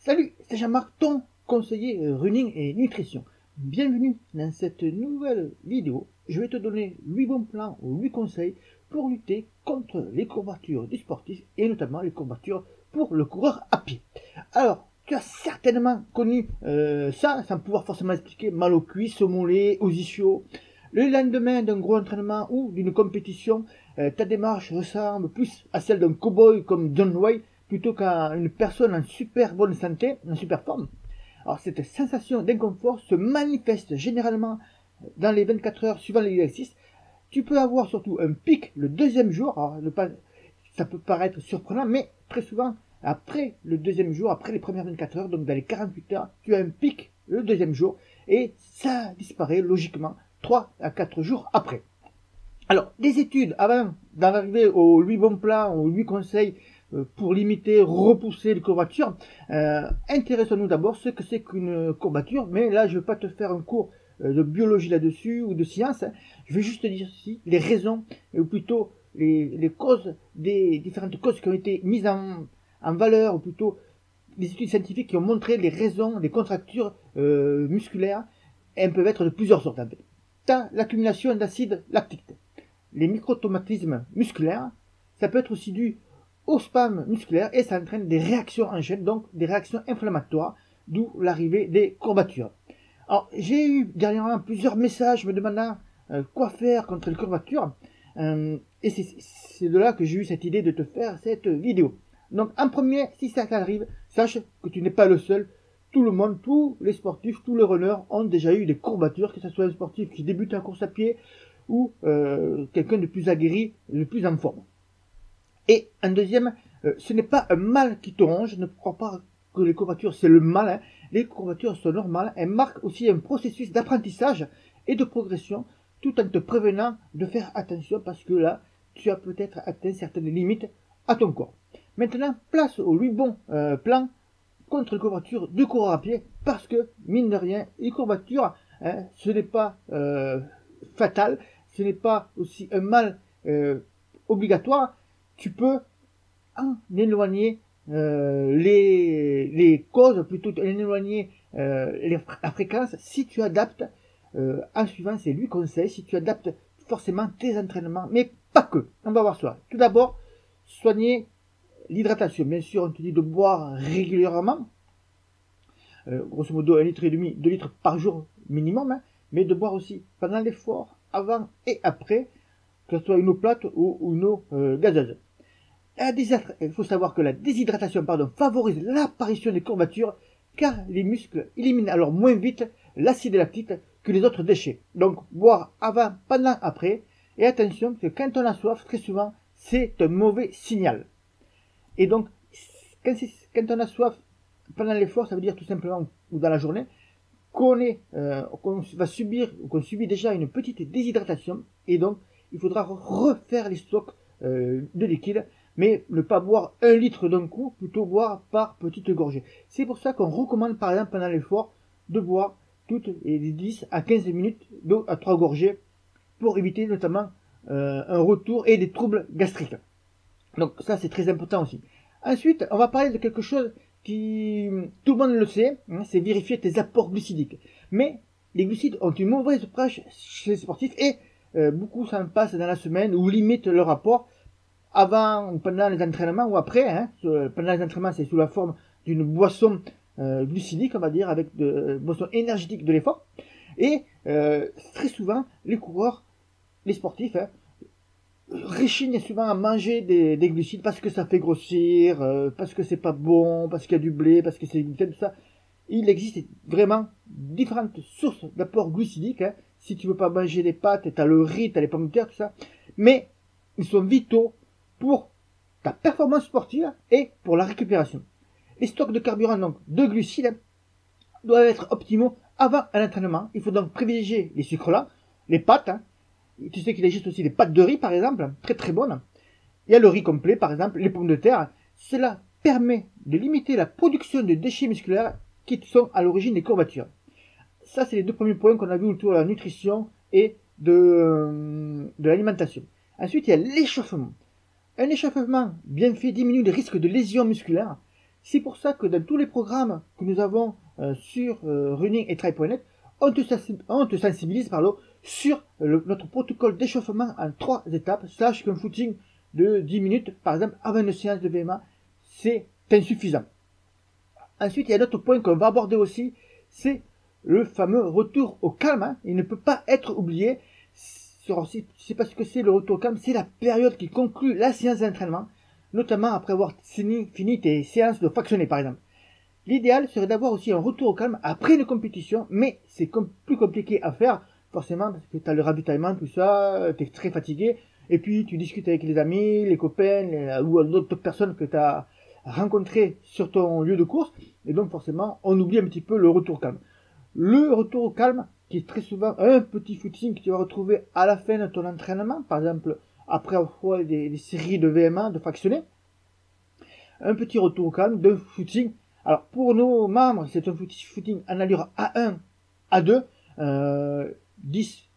Salut, c'est Jean-Marc, ton conseiller running et nutrition. Bienvenue dans cette nouvelle vidéo. Je vais te donner 8 bons plans ou 8 conseils pour lutter contre les courbatures du sportif et notamment les courbatures pour le coureur à pied. Alors, tu as certainement connu ça, sans pouvoir forcément expliquer, mal aux cuisses, aux mollets, aux ischios. Le lendemain d'un gros entraînement ou d'une compétition, ta démarche ressemble plus à celle d'un cow-boy comme John Wayne plutôt qu'à une personne en super bonne santé, en super forme. Alors cette sensation d'inconfort se manifeste généralement dans les 24 heures suivant l'exercice. Tu peux avoir surtout un pic le deuxième jour. Alors, ça peut paraître surprenant, mais très souvent, après le deuxième jour, après les premières 24 heures, donc dans les 48 heures, tu as un pic le deuxième jour et ça disparaît logiquement 3 à 4 jours après. Alors, des études avant d'en arriver aux 8 bons plans, aux 8 conseils pour limiter, repousser les courbatures, intéressons-nous d'abord ce que c'est qu'une courbature, mais là je ne vais pas te faire un cours de biologie là-dessus ou de science, hein. Je vais juste te dire ici les raisons, ou plutôt les causes, des différentes causes qui ont été mises en valeur, ou plutôt des études scientifiques qui ont montré les raisons des contractures musculaires, elles peuvent être de plusieurs sortes en fait. T'as l'accumulation d'acide lactique, les microtraumatismes musculaires, ça peut être aussi dû au spasme musculaire et ça entraîne des réactions en chaîne, donc des réactions inflammatoires, d'où l'arrivée des courbatures. Alors, j'ai eu dernièrement plusieurs messages me demandant quoi faire contre les courbatures, et c'est de là que j'ai eu cette idée de te faire cette vidéo. Donc, en premier, si ça t'arrive, sache que tu n'es pas le seul. Tout le monde, tous les sportifs, tous les runners ont déjà eu des courbatures, que ce soit un sportif qui débute en course à pied ou quelqu'un de plus aguerri, de plus en forme. Et en deuxième, ce n'est pas un mal qui te ronge, ne crois pas que les courbatures c'est le mal, hein. Les courbatures sont normales, elles marquent aussi un processus d'apprentissage et de progression, tout en te prévenant de faire attention parce que là, tu as peut-être atteint certaines limites à ton corps. Maintenant, place aux 8 bons plans contre les courbatures du coureur à pied, parce que, mine de rien, les courbatures, hein, ce n'est pas fatal, ce n'est pas aussi un mal obligatoire. Tu peux en éloigner les causes, plutôt en éloigner la fréquence, si tu adaptes, en suivant ces 8 conseils, si tu adaptes forcément tes entraînements, mais pas que. On va voir ça. Tout d'abord, soigner l'hydratation. Bien sûr, on te dit de boire régulièrement, grosso modo 1,5 litre, 2 litres par jour minimum, hein, mais de boire aussi pendant l'effort, avant et après, que ce soit une eau plate ou une eau gazeuse. Il faut savoir que la déshydratation favorise l'apparition des courbatures car les muscles éliminent alors moins vite l'acide lactique que les autres déchets. Donc boire avant, pendant, après. Et attention que quand on a soif, très souvent, c'est un mauvais signal. Et donc, quand on a soif pendant l'effort, ça veut dire tout simplement, ou dans la journée, qu'on va subir, ou qu'on subit déjà une petite déshydratation. Et donc, il faudra refaire les stocks de liquide, mais ne pas boire 1 litre d'un coup, plutôt boire par petites gorgées. C'est pour ça qu'on recommande par exemple pendant l'effort de boire toutes les 10 à 15 minutes d'eau à 3 gorgées pour éviter notamment un retour et des troubles gastriques. Donc ça c'est très important aussi. Ensuite, on va parler de quelque chose qui, tout le monde le sait, hein, c'est vérifier tes apports glucidiques. Mais les glucides ont une mauvaise presse chez les sportifs et beaucoup s'en passent dans la semaine ou limitent leur apport avant ou pendant les entraînements ou après. Hein. Pendant les entraînements, c'est sous la forme d'une boisson glucidique, on va dire, avec de boisson énergétique de l'effort. Et très souvent, les coureurs, les sportifs, hein, réchignent souvent à manger des glucides parce que ça fait grossir, parce que c'est pas bon, parce qu'il y a du blé, parce que c'est du gluten, tout ça. Il existe vraiment différentes sources d'apport glucidique. Hein. Si tu veux pas manger des pâtes, t'as le riz, t'as les pommes de terre, tout ça. Mais ils sont vitaux pour ta performance sportive et pour la récupération. Les stocks de carburant, donc de glucides, doivent être optimaux avant un entraînement. Il faut donc privilégier les sucres lents, les pâtes. Hein. Tu sais qu'il existe aussi des pâtes de riz, par exemple, très très bonnes. Il y a le riz complet, par exemple, les pommes de terre. Cela permet de limiter la production de déchets musculaires qui sont à l'origine des courbatures. Ça, c'est les 2 premiers points qu'on a vu autour de la nutrition et de l'alimentation. Ensuite, il y a l'échauffement. Un échauffement bien fait diminue les risques de lésions musculaires. C'est pour ça que dans tous les programmes que nous avons sur running et try.net, on te sensibilise sur notre protocole d'échauffement en 3 étapes. Sache qu'un footing de 10 minutes, par exemple, avant une séance de VMA, c'est insuffisant. Ensuite, il y a d'autres points qu'on va aborder aussi, c'est le fameux retour au calme. Hein. Il ne peut pas être oublié. Si tu ne sais pas ce que c'est le retour au calme, c'est la période qui conclut la séance d'entraînement, notamment après avoir fini tes séances de fractionné, par exemple. L'idéal serait d'avoir aussi un retour au calme après une compétition, mais c'est plus compliqué à faire, forcément, parce que tu as le ravitaillement, tout ça, tu es très fatigué, et puis tu discutes avec les amis, les copains, ou d'autres personnes que tu as rencontrées sur ton lieu de course, et donc forcément, on oublie un petit peu le retour au calme. Le retour au calme, qui est très souvent un petit footing que tu vas retrouver à la fin de ton entraînement, par exemple, après avoir des séries de VMA, de fractionnés, un petit retour au calme d'un footing. Alors pour nos membres, c'est un footing en allure A1, A2, 10,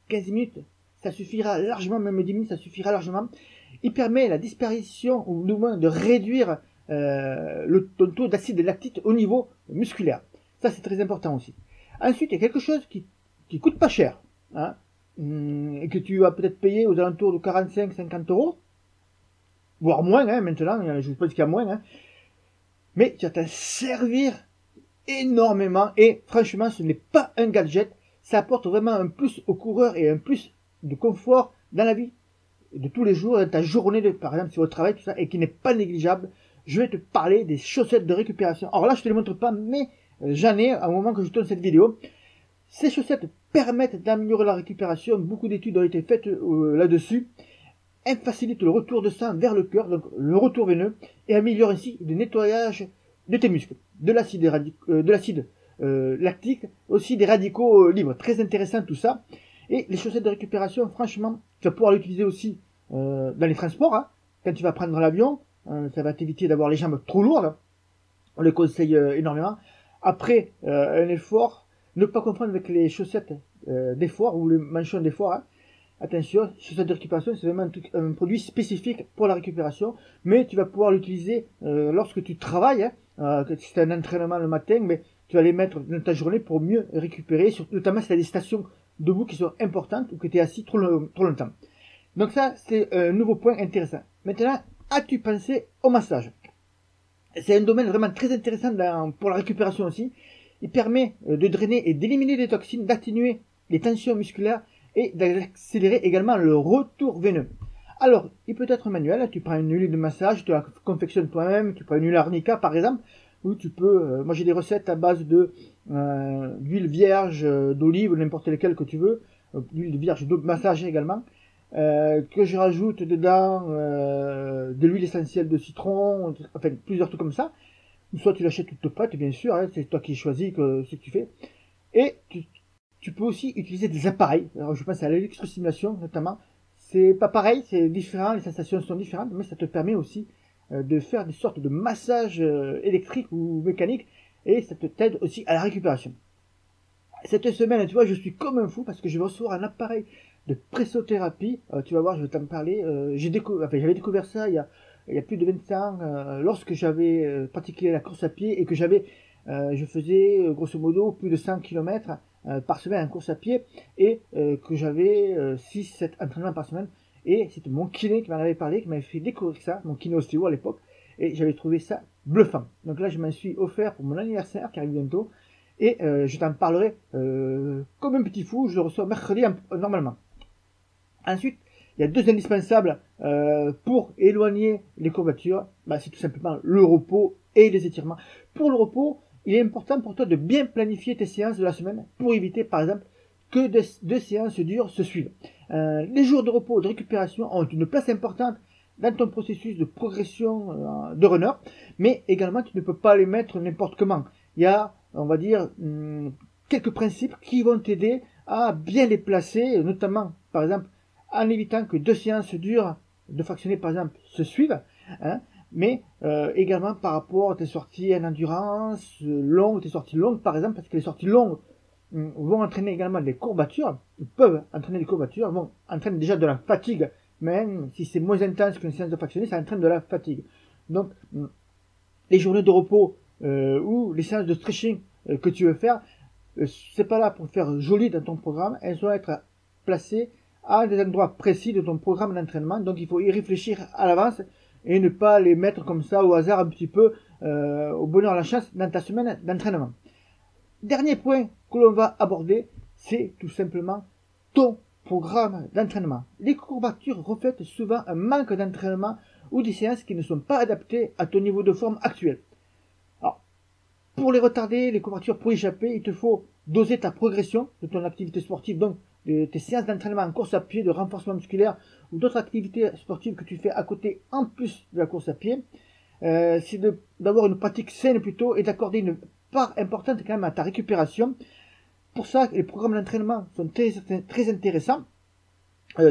15 minutes, ça suffira largement, même 10 minutes, ça suffira largement. Il permet la disparition, ou du moins de réduire ton taux d'acide lactique au niveau musculaire. Ça c'est très important aussi. Ensuite, il y a quelque chose qui coûte pas cher, hein, et que tu vas peut-être payer aux alentours de 45-50 €, voire moins, hein, maintenant, je pense qu'il y a moins, hein. Mais tu vas t'en servir énormément, et franchement, ce n'est pas un gadget, ça apporte vraiment un plus aux coureurs et un plus de confort dans la vie de tous les jours, dans ta journée, par exemple, sur le travail, tout ça, et qui n'est pas négligeable. Je vais te parler des chaussettes de récupération. Alors là, je te les montre pas, mais j'en ai au moment que je tourne cette vidéo. Ces chaussettes permettent d'améliorer la récupération. Beaucoup d'études ont été faites là-dessus. Elles facilitent le retour de sang vers le cœur, donc le retour veineux, et améliorent ainsi le nettoyage de tes muscles, de l'acide lactique, aussi des radicaux libres. Très intéressant tout ça. Et les chaussettes de récupération, franchement, tu vas pouvoir l'utiliser aussi dans les transports. Hein. Quand tu vas prendre l'avion, ça va t'éviter d'avoir les jambes trop lourdes. On les conseille énormément. Après un effort, ne pas confondre avec les chaussettes d'effort ou les manchons d'effort. Hein. Attention, chaussettes de récupération, c'est vraiment un produit spécifique pour la récupération, mais tu vas pouvoir l'utiliser lorsque tu travailles. Hein, si tu as un entraînement le matin, mais tu vas les mettre dans ta journée pour mieux récupérer, notamment si tu as des stations debout qui sont importantes ou que tu es assis trop longtemps. Donc ça, c'est un nouveau point intéressant. Maintenant, as-tu pensé au massage? C'est un domaine vraiment très intéressant pour la récupération aussi. Il permet de drainer et d'éliminer des toxines, d'atténuer les tensions musculaires et d'accélérer également le retour veineux. Alors, il peut être manuel, tu prends une huile de massage, tu la confectionnes toi-même, tu prends une huile arnica par exemple, ou tu peux, moi j'ai des recettes à base d'huile vierge, d'olive, n'importe lesquelles que tu veux, d'huile vierge de massage également, que je rajoute dedans de l'huile essentielle de citron, enfin plusieurs trucs comme ça. Soit tu l'achètes toute prête, bien sûr, hein, c'est toi qui choisis ce que tu fais. Et tu peux aussi utiliser des appareils. Alors je pense à l'électrostimulation notamment. C'est pas pareil, c'est différent, les sensations sont différentes, mais ça te permet aussi de faire des sortes de massages électriques ou mécaniques, et ça t'aide aussi à la récupération. Cette semaine, tu vois, je suis comme un fou parce que je vais recevoir un appareil de pressothérapie. Tu vas voir, je vais t'en parler. J'avais découvert ça il y a plus de 20 ans, lorsque j'avais pratiqué la course à pied et que je faisais grosso modo plus de 100 km par semaine en course à pied, et que j'avais 6-7 entraînements par semaine. Et c'était mon kiné qui m'en avait parlé, qui m'avait fait découvrir ça, mon kiné ostéo à l'époque, et j'avais trouvé ça bluffant. Donc là, je m'en suis offert pour mon anniversaire qui arrive bientôt, et je t'en parlerai comme un petit fou. Je le reçois mercredi normalement. Ensuite, il y a deux indispensables pour éloigner les courbatures. C'est tout simplement le repos et les étirements. Pour le repos, il est important pour toi de bien planifier tes séances de la semaine pour éviter, par exemple, que deux séances dures se suivent. Les jours de repos et de récupération ont une place importante dans ton processus de progression de runner, mais également tu ne peux pas les mettre n'importe comment. Il y a, on va dire, quelques principes qui vont t'aider à bien les placer, notamment, par exemple, en évitant que deux séances dures de fractionner, par exemple, se suivent, hein, mais également par rapport à tes sorties en endurance longues, tes sorties longues, par exemple, parce que les sorties longues vont entraîner également des courbatures, peuvent entraîner des courbatures, vont entraîner déjà de la fatigue, même si c'est moins intense qu'une séance de fractionner, ça entraîne de la fatigue. Donc, les journées de repos ou les séances de stretching que tu veux faire, c'est pas là pour faire joli dans ton programme, elles doivent être placées à des endroits précis de ton programme d'entraînement, donc il faut y réfléchir à l'avance et ne pas les mettre comme ça au hasard un petit peu au bonheur à la chance dans ta semaine d'entraînement. Dernier point que l'on va aborder, c'est tout simplement ton programme d'entraînement. Les courbatures reflètent souvent un manque d'entraînement ou des séances qui ne sont pas adaptées à ton niveau de forme actuel. Alors, pour les retarder, les courbatures, pour échapper, il te faut doser ta progression de ton activité sportive, donc de tes séances d'entraînement en course à pied, de renforcement musculaire ou d'autres activités sportives que tu fais à côté en plus de la course à pied. C'est d'avoir une pratique saine plutôt et d'accorder une part importante quand même à ta récupération. Pour ça, les programmes d'entraînement sont très intéressants.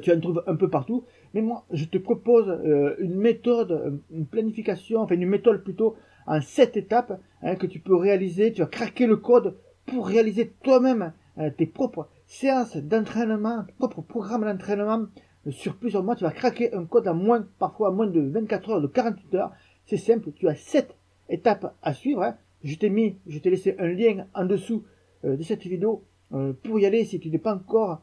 Tu en trouves un peu partout. Mais moi, je te propose une méthode, une planification, enfin une méthode plutôt en 7 étapes que tu peux réaliser. Tu vas craquer le code pour réaliser toi-même tes propres séances d'entraînement, tes propres programmes d'entraînement sur plusieurs mois. Tu vas craquer un code parfois à moins de 24 heures, de 48 heures. C'est simple, tu as 7 étapes à suivre. Je t'ai laissé un lien en dessous de cette vidéo pour y aller si tu n'es pas encore,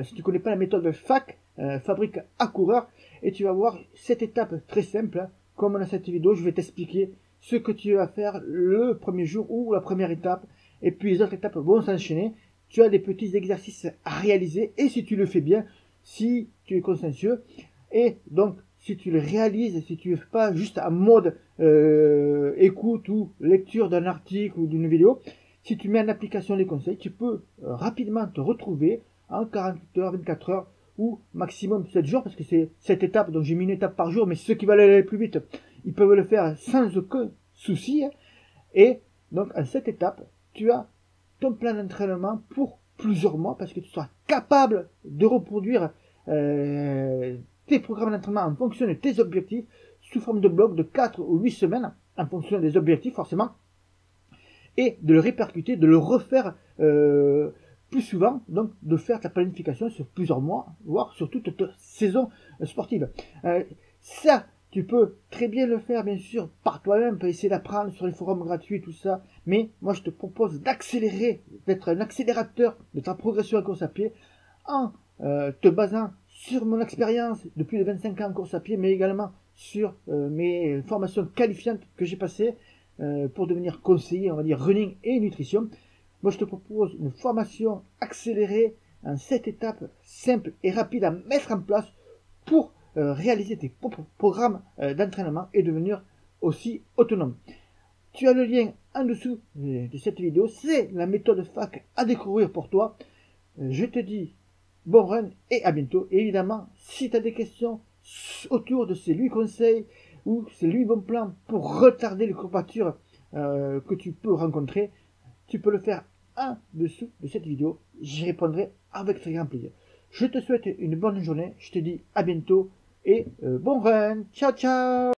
si tu ne connais pas la méthode FAC, fabrique à coureur, et tu vas voir cette étape très simple. Comme dans cette vidéo, je vais t'expliquer ce que tu vas faire le premier jour ou la première étape, et puis les autres étapes vont s'enchaîner. Tu as des petits exercices à réaliser, et si tu le fais bien, si tu es consciencieux, et donc si tu le réalises, si tu ne fais pas juste en mode écoute ou lecture d'un article ou d'une vidéo, si tu mets en application les conseils, tu peux rapidement te retrouver en 48 heures, 24 heures ou maximum 7 jours, parce que c'est cette étape, donc j'ai mis une étape par jour, mais ceux qui veulent aller plus vite, ils peuvent le faire sans aucun souci. Et donc en cette étape, tu as ton plan d'entraînement pour plusieurs mois, parce que tu seras capable de reproduire tes programmes d'entraînement en fonction de tes objectifs, sous forme de blocs de 4 ou 8 semaines, en fonction des objectifs forcément, et de le répercuter, de le refaire plus souvent, donc de faire ta planification sur plusieurs mois, voire sur toute ta saison sportive. Ça, tu peux très bien le faire, bien sûr, par toi-même, pour essayer d'apprendre sur les forums gratuits, tout ça, mais moi je te propose d'accélérer, d'être un accélérateur de ta progression en course à pied, en te basant sur mon expérience de plus de 25 ans en course à pied, mais également sur mes formations qualifiantes que j'ai passées pour devenir conseiller, on va dire, running et nutrition. Moi, je te propose une formation accélérée en 7 étapes simples et rapides à mettre en place pour réaliser tes propres programmes d'entraînement et devenir aussi autonome. Tu as le lien en dessous de cette vidéo. C'est la méthode FAC à découvrir pour toi. Je te dis bon run et à bientôt. Et évidemment, si tu as des questions autour de ces 8 conseils ou ces 8 bons plans pour retarder les courbatures que tu peux rencontrer, tu peux le faire en dessous de cette vidéo. J'y répondrai avec très grand plaisir. Je te souhaite une bonne journée. Je te dis à bientôt et bon run. Ciao, ciao.